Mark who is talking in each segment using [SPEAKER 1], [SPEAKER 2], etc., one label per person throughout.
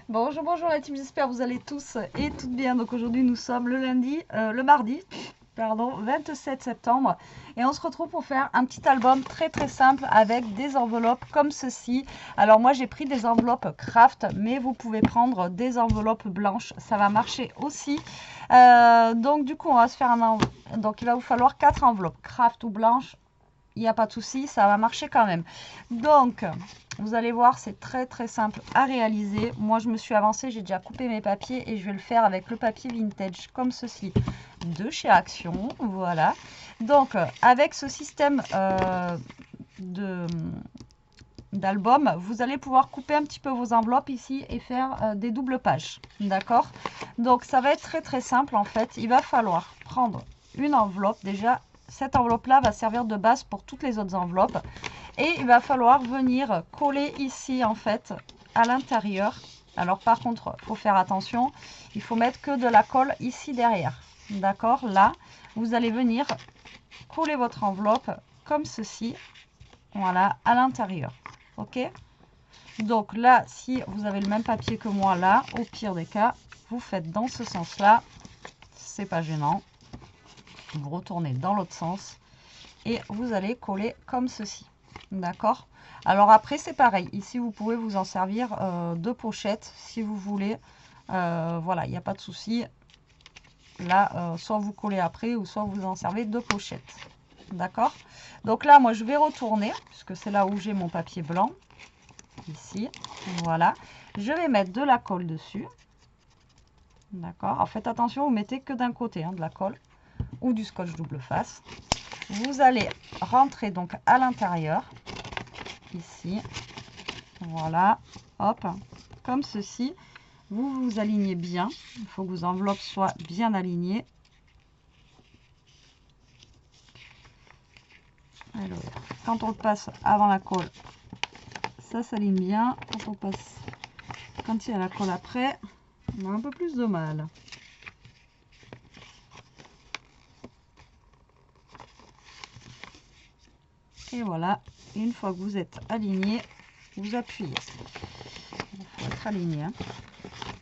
[SPEAKER 1] Bonjour, bonjour la team, j'espère que vous allez tous et toutes bien. Donc aujourd'hui nous sommes le mardi, pardon, 27 septembre et on se retrouve pour faire un petit album très très simple avec des enveloppes comme ceci. Alors moi j'ai pris des enveloppes craft, mais vous pouvez prendre des enveloppes blanches, ça va marcher aussi. Donc du coup on va se faire donc il va vous falloir 4 enveloppes craft ou blanches. Il n'y a pas de souci, ça va marcher quand même. Donc, vous allez voir, c'est très très simple à réaliser. Moi, je me suis avancée, j'ai déjà coupé mes papiers et je vais le faire avec le papier vintage comme ceci de chez Action. Voilà. Donc, avec ce système d'album, vous allez pouvoir couper un petit peu vos enveloppes ici et faire des doubles pages. D'accord? Donc, ça va être très très simple en fait. Il va falloir prendre une enveloppe déjà. Cette enveloppe-là va servir de base pour toutes les autres enveloppes. Et il va falloir venir coller ici, en fait, à l'intérieur. Alors, par contre, il faut faire attention. Il faut mettre que de la colle ici derrière. D'accord? Là, vous allez venir coller votre enveloppe comme ceci. Voilà, à l'intérieur. OK? Donc là, si vous avez le même papier que moi, là, au pire des cas, vous faites dans ce sens-là. C'est pas gênant. Vous retournez dans l'autre sens et vous allez coller comme ceci. D'accord? Alors après c'est pareil, ici vous pouvez vous en servir de pochette si vous voulez. Voilà, il n'y a pas de souci. Là, soit vous collez après ou soit vous en servez de pochette. D'accord? Donc là, moi je vais retourner, puisque c'est là où j'ai mon papier blanc. Ici, voilà. Je vais mettre de la colle dessus. D'accord? Alors faites attention, vous mettez que d'un côté de la colle ou du scotch double face. Vous allez rentrer donc à l'intérieur, ici, voilà, hop, comme ceci. Vous vous alignez bien, il faut que vos enveloppes soient bien alignées. Alors, quand on le passe avant la colle, ça s'aligne bien. Quand il y a la colle après, on a un peu plus de mal. Et voilà, une fois que vous êtes aligné, vous appuyez. Il faut être aligné.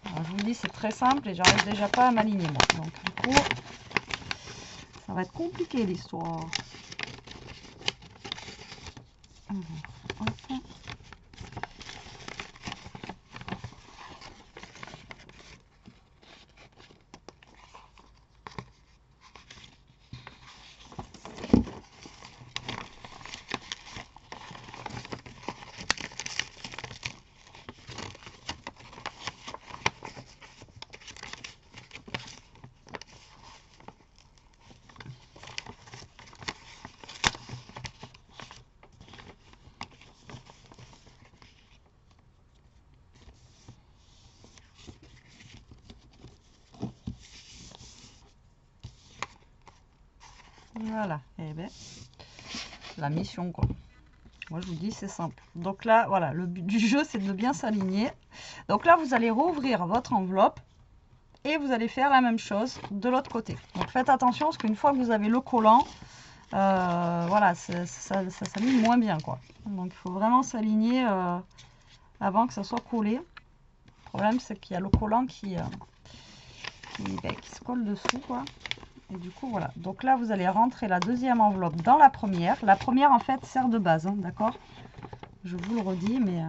[SPEAKER 1] Alors, je vous dis, c'est très simple et j'arrive déjà pas à m'aligner moi. Donc du coup, ça va être compliqué l'histoire. Hop. Voilà, et bien, la mission quoi. Moi je vous dis c'est simple. Donc là, voilà, le but du jeu c'est de bien s'aligner. Donc là vous allez rouvrir votre enveloppe et vous allez faire la même chose de l'autre côté. Donc faites attention parce qu'une fois que vous avez le collant, voilà, ça s'aligne moins bien quoi. Donc il faut vraiment s'aligner avant que ça soit collé. Le problème c'est qu'il y a le collant qui se colle dessous quoi. Et du coup, voilà. Donc là, vous allez rentrer la deuxième enveloppe dans la première. La première, en fait, sert de base, d'accord? Je vous le redis, mais...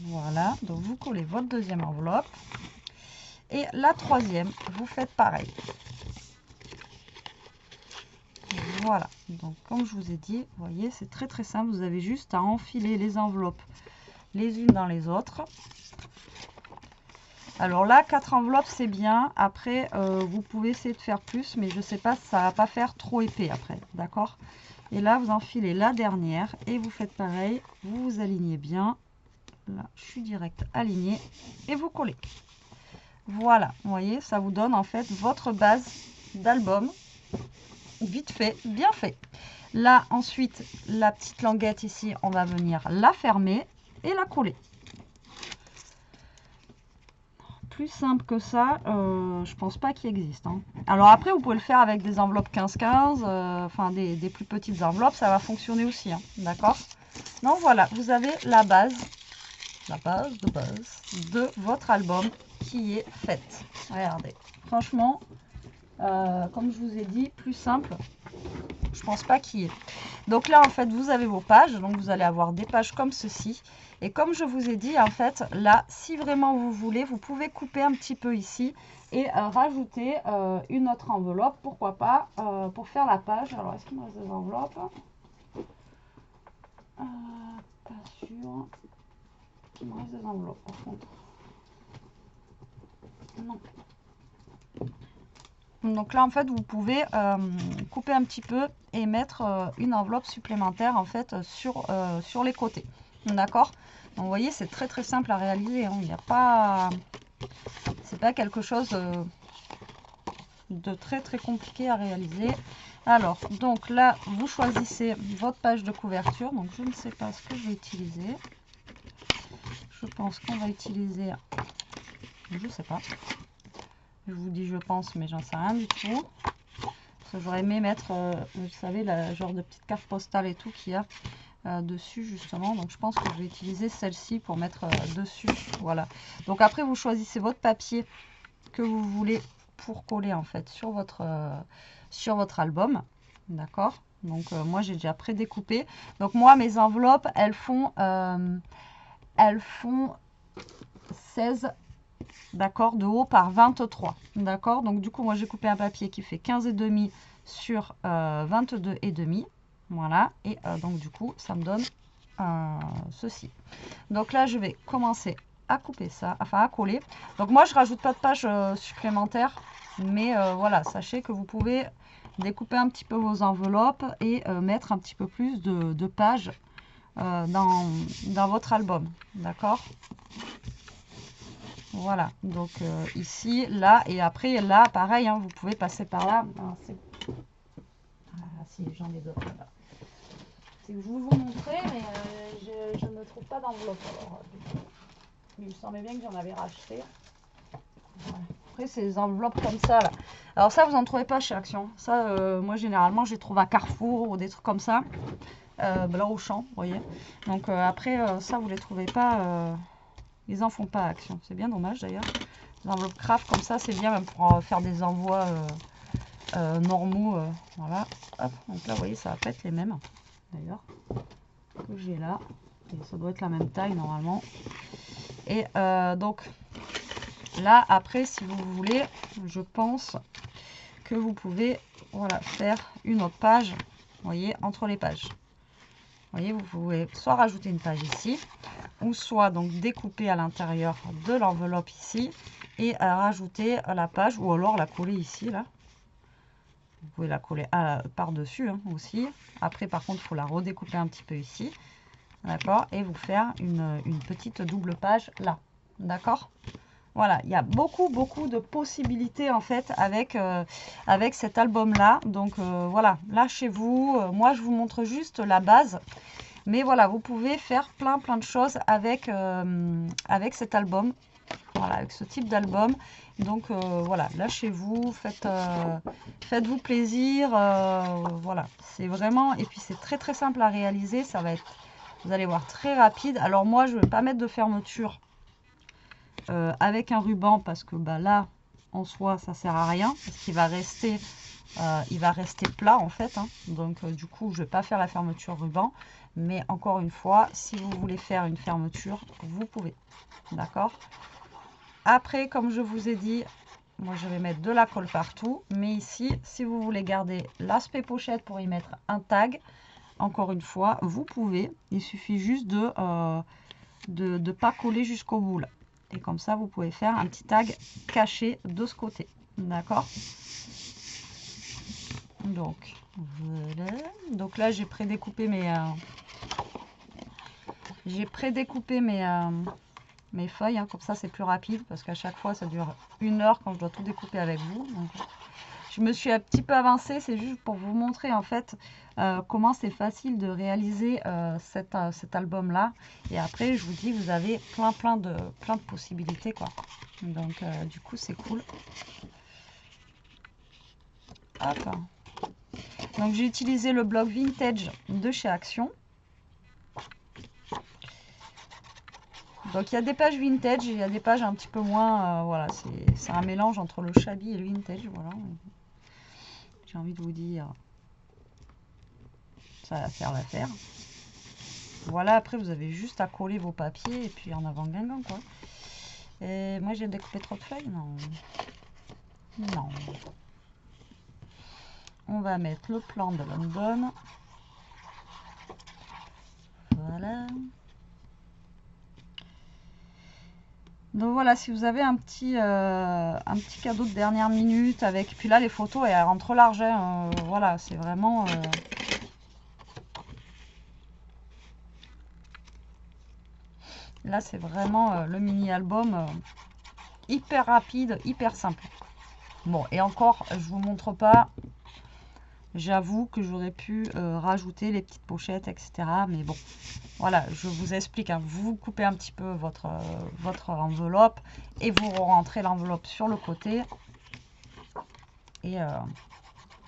[SPEAKER 1] Voilà. Donc, vous collez votre deuxième enveloppe. Et la troisième, vous faites pareil. Voilà. Donc, comme je vous ai dit, vous voyez, c'est très très simple. Vous avez juste à enfiler les enveloppes les unes dans les autres. Alors là, 4 enveloppes, c'est bien. Après, vous pouvez essayer de faire plus, mais je ne sais pas si ça va pas faire trop épais après. D'accord? Et là, vous enfilez la dernière et vous faites pareil. Vous vous alignez bien. Là, je suis direct aligné et vous collez. Voilà, vous voyez, ça vous donne en fait votre base d'album. Vite fait, bien fait. Là, ensuite, la petite languette ici, on va venir la fermer et la coller. plus simple que ça, je pense pas qu'il existe. Hein. Alors après, vous pouvez le faire avec des enveloppes 15-15, enfin des plus petites enveloppes, ça va fonctionner aussi. Hein, d'accord? Donc voilà, vous avez la base de votre album qui est faite. Regardez, franchement, comme je vous ai dit, plus simple, je pense pas qu'il y ait. Donc là, en fait, vous avez vos pages, donc vous allez avoir des pages comme ceci. Et comme je vous ai dit, en fait, là, si vraiment vous voulez, vous pouvez couper un petit peu ici et rajouter une autre enveloppe, pourquoi pas, pour faire la page. Alors, est-ce qu'il me reste des enveloppes? Pas sûr. Il me reste des enveloppes, par contre. Non. Donc là, en fait, vous pouvez couper un petit peu et mettre une enveloppe supplémentaire, en fait, sur les côtés. D'accord? Donc, vous voyez, c'est très, très simple à réaliser. Hein. Il n'y a pas... C'est pas quelque chose de très, très compliqué à réaliser. Alors, donc là, vous choisissez votre page de couverture. Donc, je ne sais pas ce que je vais utiliser. Je pense qu'on va utiliser... Je sais pas. Je vous dis je pense, mais j'en sais rien du tout. Parce que j'aurais aimé mettre, vous savez, le genre de petite carte postale et tout qu'il y a dessus justement. Donc je pense que je vais utiliser celle-ci pour mettre dessus. Voilà. Donc après vous choisissez votre papier que vous voulez pour coller en fait sur votre album. D'accord. Donc moi j'ai déjà pré-découpé. Donc moi mes enveloppes elles font 16, d'accord, de haut par 23, d'accord. Donc du coup moi j'ai coupé un papier qui fait 15,5 sur 22,5, voilà. Et donc du coup ça me donne ceci. Donc là je vais commencer à couper ça, enfin à coller. Donc moi je rajoute pas de pages supplémentaires, mais voilà, sachez que vous pouvez découper un petit peu vos enveloppes et mettre un petit peu plus de pages dans votre album, d'accord. Voilà, donc ici, là, et après, là, pareil, hein, vous pouvez passer par là. Ah, si, j'en ai d'autres là. C'est que je voulais vous montrer, mais je ne trouve pas d'enveloppe. Mais il me semblait bien que j'en avais racheté. Voilà. Après, c'est des enveloppes comme ça, là. Alors ça, vous n'en trouvez pas chez Action. Ça, moi, généralement, je les trouve à Carrefour ou des trucs comme ça. Là, au champ, vous voyez. Donc après, ça, vous les trouvez pas... Ils en font pas à Action. C'est bien dommage d'ailleurs. Les enveloppes craft comme ça, c'est bien même pour faire des envois normaux. Voilà. Hop. Donc là, vous voyez, ça va pas être les mêmes d'ailleurs que j'ai là. Et ça doit être la même taille normalement. Et donc là, après, si vous voulez, je pense que vous pouvez voilà, faire une autre page. Vous voyez, entre les pages. Vous voyez, vous pouvez soit rajouter une page ici, ou soit donc découper à l'intérieur de l'enveloppe ici et rajouter la page, ou alors la coller ici là. Vous pouvez la coller par-dessus hein, aussi. Après par contre il faut la redécouper un petit peu ici, d'accord, et vous faire une petite double page là, d'accord. Voilà, il y a beaucoup de possibilités en fait avec cet album là. Donc voilà, là chez vous, moi je vous montre juste la base. Mais voilà, vous pouvez faire plein de choses avec cet album. Voilà, avec ce type d'album. Donc voilà, là chez vous, faites-vous plaisir. Voilà, c'est vraiment... Et puis c'est très simple à réaliser. Ça va être, vous allez voir, très rapide. Alors moi, je ne vais pas mettre de fermeture avec un ruban parce que bah, là, en soi, ça sert à rien. Parce qu'il va rester... il va rester plat en fait, hein. Donc du coup je vais pas faire la fermeture ruban, mais encore une fois, si vous voulez faire une fermeture, vous pouvez, d'accord. Après, comme je vous ai dit, moi je vais mettre de la colle partout, mais ici, si vous voulez garder l'aspect pochette pour y mettre un tag, encore une fois, vous pouvez. Il suffit juste de pas coller jusqu'au bout là, et comme ça vous pouvez faire un petit tag caché de ce côté, d'accord. Donc voilà, donc là j'ai prédécoupé mes mes feuilles hein, comme ça c'est plus rapide parce qu'à chaque fois ça dure 1 heure quand je dois tout découper avec vous. Donc, Je me suis un petit peu avancée, c'est juste pour vous montrer en fait comment c'est facile de réaliser cet album-là. Et après, je vous dis, vous avez plein de possibilités, quoi. Donc, du coup, c'est cool. Hop. Donc, j'ai utilisé le bloc vintage de chez Action. Donc, il y a des pages vintage et il y a des pages un petit peu moins. Voilà, c'est un mélange entre le shabby et le vintage. Voilà. J'ai envie de vous dire, ça va faire l'affaire. Voilà, après, vous avez juste à coller vos papiers et puis en avant Guingamp, quoi. Et moi, j'ai découpé trop de feuilles. Non. Non. On va mettre le plan de London. Voilà. Donc voilà, si vous avez un petit cadeau de dernière minute avec... Puis là, les photos, elles rentrent large. Hein, voilà, c'est vraiment... Là, c'est vraiment le mini-album hyper rapide, hyper simple. Bon, et encore, je vous montre pas. J'avoue que j'aurais pu rajouter les petites pochettes, etc. Mais bon, voilà, je vous explique. Hein, vous coupez un petit peu votre enveloppe et vous rentrez l'enveloppe sur le côté. Et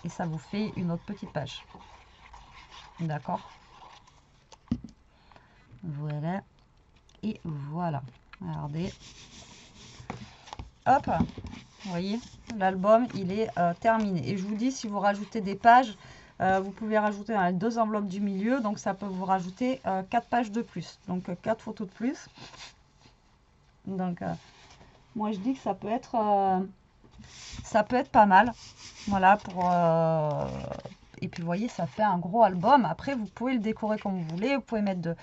[SPEAKER 1] ça vous fait une autre petite page. D'accord? Voilà. Et voilà. Regardez. Hop. Vous voyez, l'album, il est terminé. Et je vous dis, si vous rajoutez des pages, vous pouvez rajouter dans les 2 enveloppes du milieu. Donc, ça peut vous rajouter 4 pages de plus. Donc, 4 photos de plus. Donc, moi, je dis que ça peut être pas mal. Voilà, pour... Et puis, vous voyez, ça fait un gros album. Après, vous pouvez le décorer comme vous voulez. Vous pouvez mettre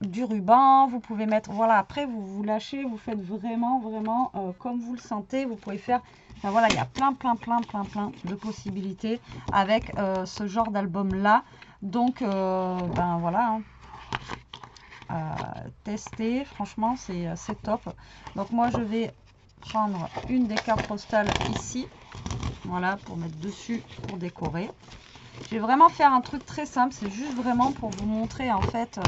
[SPEAKER 1] du ruban, vous pouvez mettre, voilà, après vous lâchez, vous faites vraiment comme vous le sentez. Vous pouvez faire, enfin, voilà, il y a plein de possibilités avec ce genre d'album là. Donc ben voilà, hein. Tester, franchement c'est top. Donc moi je vais prendre une des cartes postales ici, voilà, pour mettre dessus pour décorer. Je vais vraiment faire un truc très simple, c'est juste vraiment pour vous montrer en fait,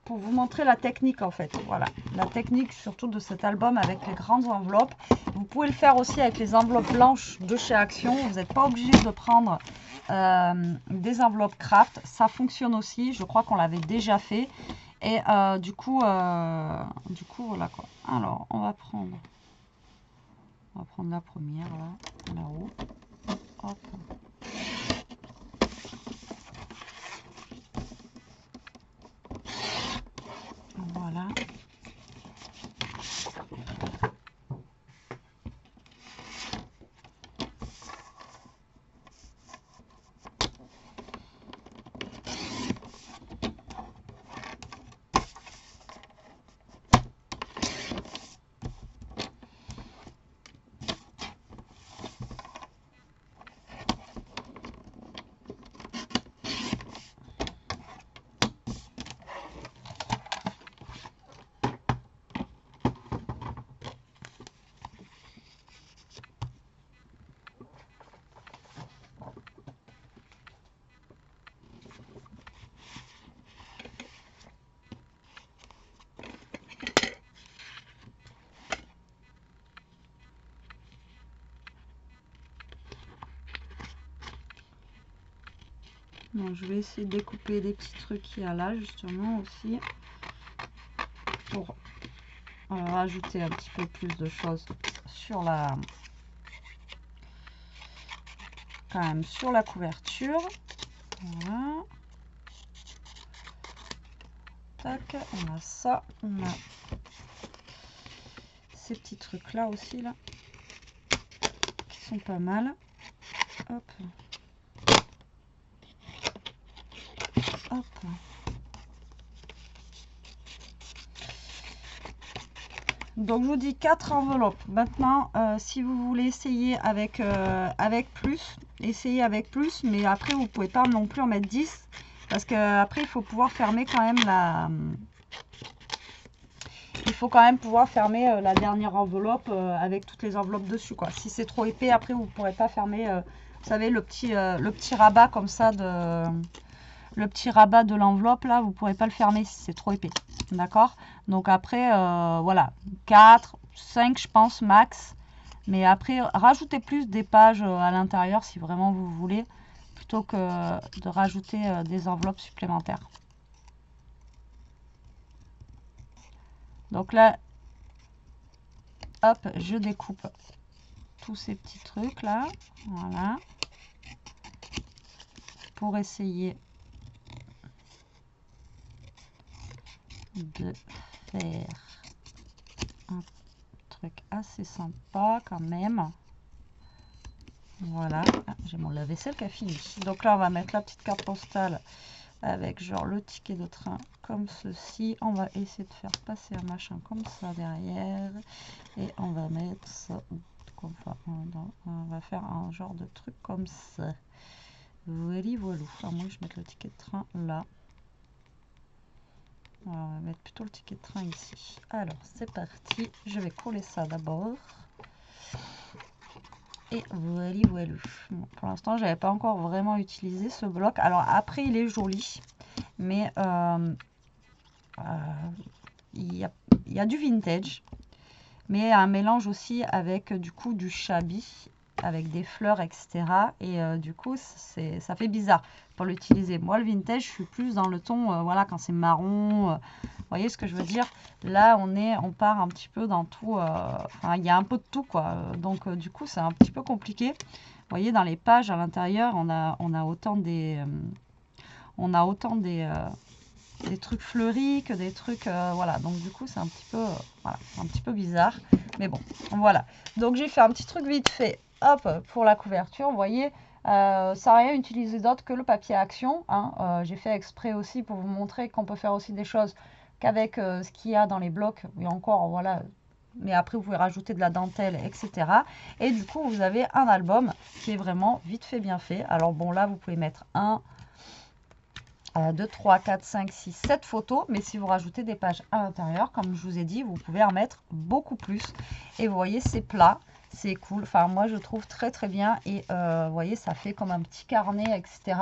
[SPEAKER 1] pour vous montrer la technique en fait, voilà, la technique surtout de cet album avec les grandes enveloppes. Vous pouvez le faire aussi avec les enveloppes blanches de chez Action, vous n'êtes pas obligé de prendre des enveloppes craft, ça fonctionne aussi, je crois qu'on l'avait déjà fait. Et du coup voilà quoi. Alors on va prendre la première là-haut. Hop. Voilà. Donc, je vais essayer de découper les petits trucs qu'il y a là justement aussi pour rajouter un petit peu plus de choses sur la sur la couverture. Voilà. Tac, on a ça, on a ces petits trucs là aussi là qui sont pas mal. Hop. Hop. Donc je vous dis 4 enveloppes. Maintenant, si vous voulez essayer avec plus, essayez avec plus, mais après vous pouvez pas non plus en mettre 10 parce que après il faut pouvoir fermer quand même la. Il faut quand même pouvoir fermer la dernière enveloppe avec toutes les enveloppes dessus, quoi. Si c'est trop épais, après, vous ne pourrez pas fermer, vous savez, le petit rabat comme ça le petit rabat de l'enveloppe là, vous ne pourrez pas le fermer si c'est trop épais. D'accord? Donc après, voilà, 4, 5 je pense max. Mais après, rajoutez plus des pages à l'intérieur si vraiment vous voulez, plutôt que de rajouter des enveloppes supplémentaires. Donc là, hop, je découpe tous ces petits trucs là. Voilà. Pour essayer de faire un truc assez sympa quand même. Voilà, j'ai mon lave-vaisselle qui a fini. Donc là, on va mettre la petite carte postale avec genre le ticket de train comme ceci. On va essayer de faire passer un machin comme ça derrière. Et on va mettre ça. On va faire un genre de truc comme ça. Voilà, voilà. Alors moi, je vais mettre le ticket de train là. Alors, on va mettre plutôt le ticket de train ici. Alors, c'est parti. Je vais coller ça d'abord. Et voilà, voilà. Bon, pour l'instant, j'avais pas encore vraiment utilisé ce bloc. Alors, après, il est joli. Mais il y a du vintage. Mais un mélange aussi avec du coup du shabby. Avec des fleurs, etc. Et du coup, ça fait bizarre pour l'utiliser. Moi, le vintage, je suis plus dans le ton, voilà, quand c'est marron. Vous voyez ce que je veux dire? Là, on part un petit peu dans tout. Enfin, il y a un peu de tout, quoi. Donc, du coup, c'est un petit peu compliqué. Vous voyez, dans les pages à l'intérieur, on a autant des trucs fleuris que des trucs, voilà. Donc, du coup, c'est un petit peu, voilà, un petit peu bizarre. Mais bon, voilà. Donc, j'ai fait un petit truc vite fait. Hop, pour la couverture, vous voyez, ça n'a rien utilisé d'autre que le papier action. Hein. J'ai fait exprès aussi pour vous montrer qu'on peut faire aussi des choses qu'avec ce qu'il y a dans les blocs. Et encore, voilà. Mais après, vous pouvez rajouter de la dentelle, etc. Et du coup, vous avez un album qui est vraiment vite fait, bien fait. Alors bon, là, vous pouvez mettre 1, 2, 3, 4, 5, 6, 7 photos. Mais si vous rajoutez des pages à l'intérieur, comme je vous ai dit, vous pouvez en mettre beaucoup plus. Et vous voyez, c'est plat. C'est cool. Enfin, moi, je trouve très, très bien. Et vous voyez, ça fait comme un petit carnet, etc.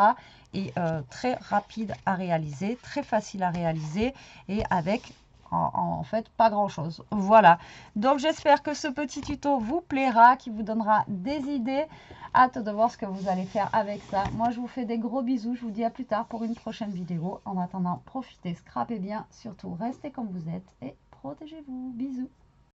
[SPEAKER 1] Et très rapide à réaliser, très facile à réaliser. Et avec, en fait, pas grand-chose. Voilà. Donc, j'espère que ce petit tuto vous plaira, qui vous donnera des idées. Hâte de voir ce que vous allez faire avec ça. Moi, je vous fais des gros bisous. Je vous dis à plus tard pour une prochaine vidéo. En attendant, profitez, scrapez bien. Surtout, restez comme vous êtes et protégez-vous. Bisous.